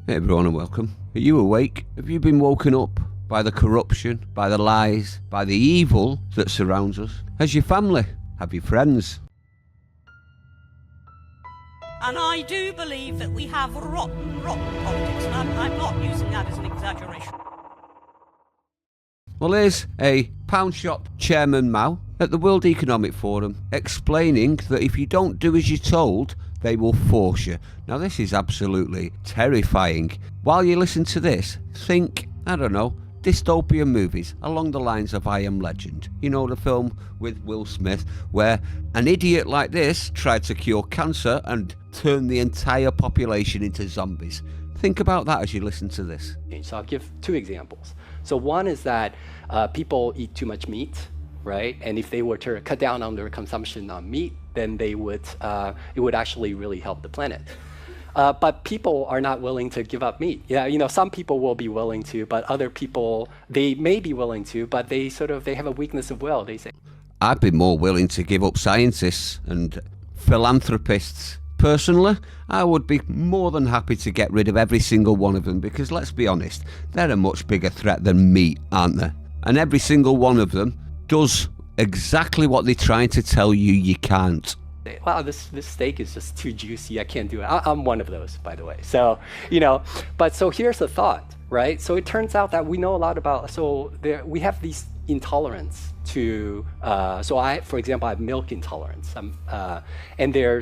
Hey everyone and welcome. Are you awake? Have you been woken up by the corruption, by the lies, by the evil that surrounds us? Has your family? Have your friends? And I do believe that we have rotten politics, and I'm not using that as an exaggeration. Well, here's a pound shop Chairman Mao at the World Economic Forum explaining that if you don't do as you're told, they will force you. Now, this is absolutely terrifying. While you listen to this, think, I don't know, dystopian movies along the lines of I Am Legend. You know, the film with Will Smith where an idiot like this tried to cure cancer and turn the entire population into zombies. Think about that as you listen to this. So I'll give two examples. So one is that people eat too much meat, right? And if they were to cut down on their consumption on meat, then they would it would actually really help the planet. But people are not willing to give up meat. Yeah, you know, some people will be willing to, but other people, they may be willing to, but they have a weakness of will. They say, I'd be more willing to give up scientists and philanthropists. Personally, I would be more than happy to get rid of every single one of them because, let's be honest, they're a much bigger threat than meat, aren't they? And every single one of them does exactly what they're trying to tell you you can't. wow, this steak is just too juicy, I can't do it. I'm one of those, by the way. So, you know, but so here's the thought, right? So it turns out that we know a lot about, we have these intolerance to, for example, I have milk intolerance, and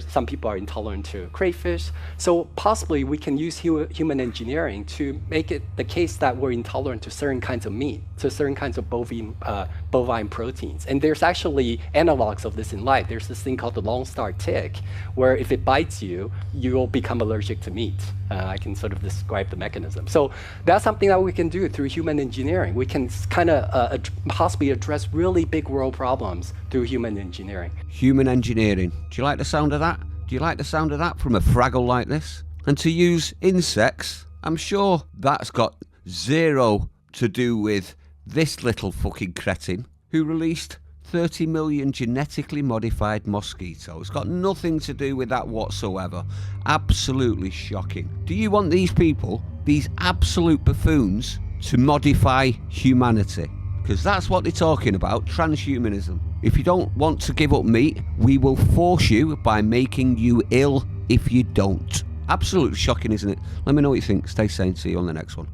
some people are intolerant to crayfish. So possibly we can use human engineering to make it the case that we're intolerant to certain kinds of meat, to certain kinds of bovine proteins. And there's actually analogs of this in life. There's this thing called the Lone Star tick, where if it bites you, you'll become allergic to meat. I can sort of describe the mechanism. So that's something that we can do through human engineering. We can kind of possibly address really big world problems through human engineering. Human engineering. Do you like the sound of that? Do you like the sound of that from a Fraggle like this? And to use insects, I'm sure that's got zero to do with this little fucking cretin who released 30 million genetically modified mosquitoes. It's got nothing to do with that whatsoever. Absolutely shocking. Do you want these people, these absolute buffoons, to modify humanity? Because that's what they're talking about, transhumanism. If you don't want to give up meat, we will force you by making you ill if you don't. Absolutely shocking, isn't it? Let me know what you think. Stay sane. See you on the next one.